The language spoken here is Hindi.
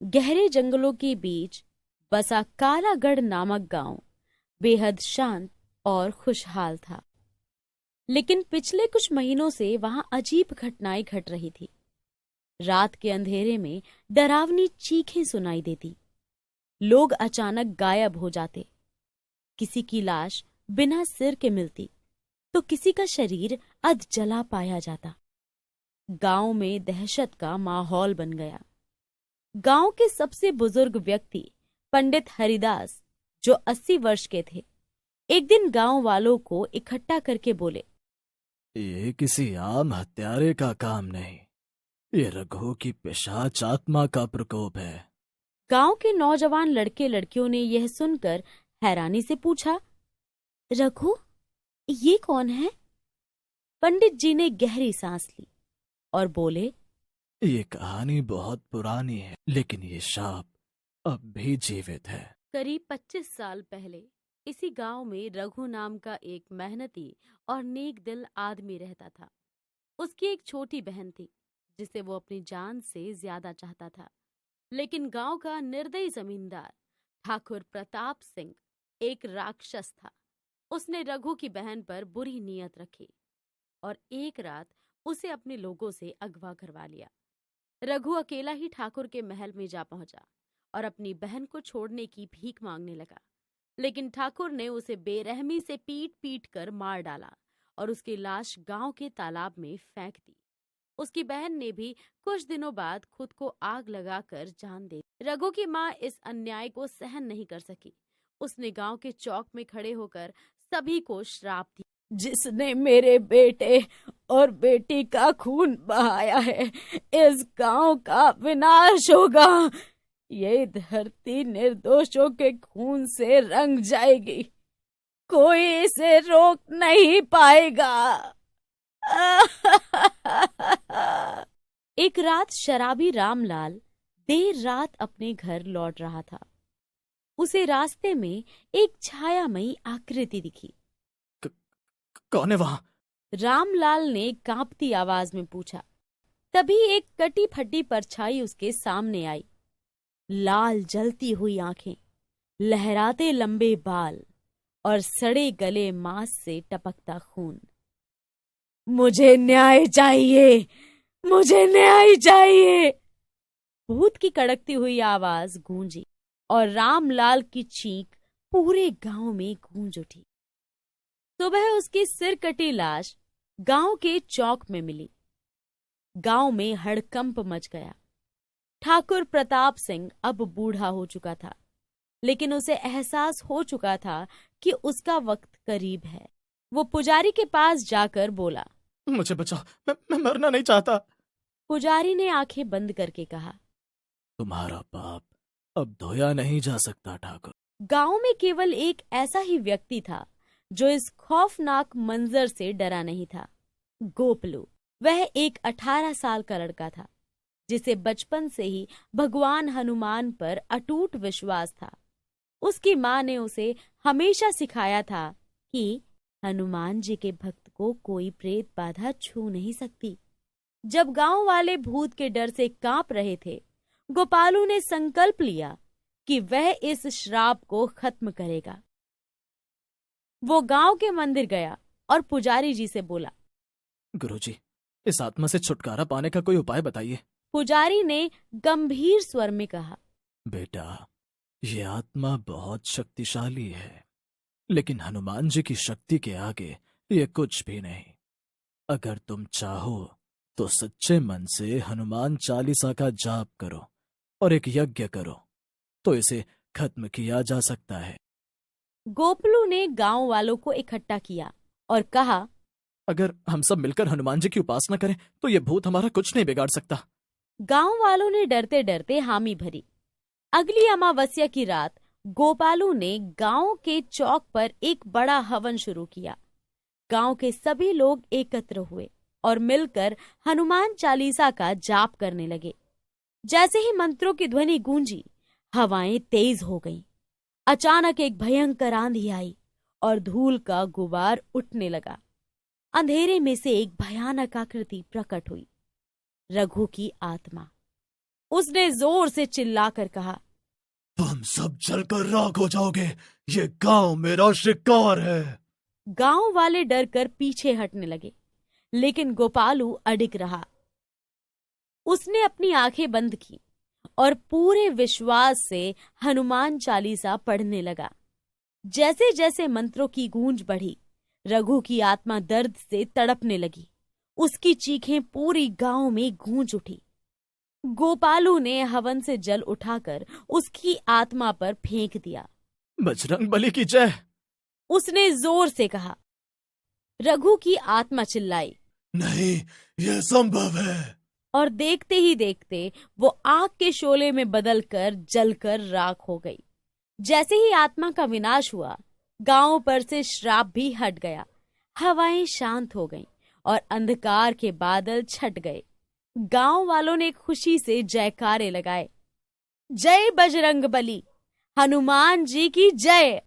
गहरे जंगलों के बीच बसा कालागढ़ नामक गांव बेहद शांत और खुशहाल था। लेकिन पिछले कुछ महीनों से वहां अजीब घटनाएं घट रही थी। रात के अंधेरे में डरावनी चीखें सुनाई देती, लोग अचानक गायब हो जाते, किसी की लाश बिना सिर के मिलती तो किसी का शरीर अध जला पाया जाता। गांव में दहशत का माहौल बन गया। गांव के सबसे बुजुर्ग व्यक्ति पंडित हरिदास, जो 80 वर्ष के थे, एक दिन गांव वालों को इकट्ठा करके बोले, ये किसी आम हत्यारे का काम नहीं, ये रघु की पिशाच आत्मा का प्रकोप है। गांव के नौजवान लड़के लड़कियों ने यह सुनकर हैरानी से पूछा, रघु, ये कौन है? पंडित जी ने गहरी सांस ली और बोले, ये कहानी बहुत पुरानी है, लेकिन ये शाप अब भी जीवित है। करीब 25 साल पहले इसी गांव में रघु नाम का एक मेहनती और नेक दिल आदमी रहता था। उसकी एक छोटी बहन थी जिसे वो अपनी जान से ज्यादा चाहता था। लेकिन गांव का निर्दयी जमींदार ठाकुर प्रताप सिंह एक राक्षस था। उसने रघु की बहन पर बुरी नीयत रखी और एक रात उसे अपने लोगों से अगवा करवा लिया। रघु अकेला ही ठाकुर के महल में जा पहुंचा और अपनी बहन को छोड़ने की भीख मांगने लगा। लेकिन ठाकुर ने उसे बेरहमी से पीट पीट कर मार डाला और उसकी लाश गांव के तालाब में फेंक दी। उसकी बहन ने भी कुछ दिनों बाद खुद को आग लगाकर जान दे दी। रघु की मां इस अन्याय को सहन नहीं कर सकी। उसने गांव के चौक में खड़े होकर सभी को श्राप दिया, जिसने मेरे बेटे और बेटी का खून बहाया है, इस गांव का विनाश होगा। ये धरती निर्दोषों के खून से रंग जाएगी, कोई इसे रोक नहीं पाएगा। एक रात शराबी रामलाल देर रात अपने घर लौट रहा था। उसे रास्ते में एक छायामयी आकृति दिखी। कौन है वहां? रामलाल ने कांपती आवाज में पूछा। तभी एक कटी फटी परछाई उसके सामने आई। लाल जलती हुई आंखें, लहराते लंबे बाल और सड़े गले मांस से टपकता खून। मुझे न्याय चाहिए, मुझे न्याय चाहिए। भूत की कड़कती हुई आवाज गूंजी और रामलाल की चीख पूरे गांव में गूंज उठी। सुबह उसकी सिर कटी लाश गांव के चौक में मिली। गांव में हड़कंप मच गया। ठाकुर प्रताप सिंह अब बूढ़ा हो चुका था, लेकिन उसे एहसास हो चुका था कि उसका वक्त करीब है। वो पुजारी के पास जाकर बोला, मुझे बचाओ, मैं मरना नहीं चाहता। पुजारी ने आंखें बंद करके कहा, तुम्हारा पाप अब धोया नहीं जा सकता ठाकुर। गांव में केवल एक ऐसा ही व्यक्ति था जो इस खौफनाक मंजर से डरा नहीं था। गोपलू। वह एक 18 साल का लड़का था जिसे बचपन से ही भगवान हनुमान पर अटूट विश्वास था। उसकी माँ ने उसे हमेशा सिखाया था कि हनुमान जी के भक्त को कोई प्रेत बाधा छू नहीं सकती। जब गांव वाले भूत के डर से कांप रहे थे, गोपालू ने संकल्प लिया कि वह इस श्राप को खत्म करेगा। वो गांव के मंदिर गया और पुजारी जी से बोला, गुरुजी, इस आत्मा से छुटकारा पाने का कोई उपाय बताइए। पुजारी ने गंभीर स्वर में कहा, बेटा, ये आत्मा बहुत शक्तिशाली है, लेकिन हनुमान जी की शक्ति के आगे ये कुछ भी नहीं। अगर तुम चाहो तो सच्चे मन से हनुमान चालीसा का जाप करो और एक यज्ञ करो, तो इसे खत्म किया जा सकता है। गोपलू ने गांव वालों को इकट्ठा किया और कहा, अगर हम सब मिलकर हनुमान जी की उपासना करें तो ये भूत हमारा कुछ नहीं बिगाड़ सकता। गांव वालों ने डरते डरते हामी भरी। अगली अमावस्या की रात गोपालू ने गांव के चौक पर एक बड़ा हवन शुरू किया। गांव के सभी लोग एकत्र हुए और मिलकर हनुमान चालीसा का जाप करने लगे। जैसे ही मंत्रों की ध्वनि गूंजी, हवाएं तेज हो गईं। अचानक एक भयंकर आंधी आई और धूल का गुबार उठने लगा। अंधेरे में से एक भयानक आकृति प्रकट हुई, रघु की आत्मा। उसने जोर से चिल्लाकर कहा, तुम सब जलकर राख हो जाओगे। ये गांव मेरा शिकार है। गांव वाले डर कर पीछे हटने लगे, लेकिन गोपालू अडिग रहा। उसने अपनी आंखें बंद की और पूरे विश्वास से हनुमान चालीसा पढ़ने लगा। जैसे जैसे मंत्रों की गूंज बढ़ी, रघु की आत्मा दर्द से तड़पने लगी। उसकी चीखें पूरी गांव में गूंज उठी। गोपालू ने हवन से जल उठाकर उसकी आत्मा पर फेंक दिया। बजरंग बली की जय। उसने जोर से कहा। रघु की आत्मा चिल्लाई, नहीं, यह संभव है। और देखते ही देखते वो आग के शोले में बदलकर जलकर राख हो गई। जैसे ही आत्मा का विनाश हुआ, गांव पर से श्राप भी हट गया। हवाएं शांत हो गईं और अंधकार के बादल छट गए। गांव वालों ने खुशी से जयकारे लगाए, जय बजरंग बली, हनुमान जी की जय।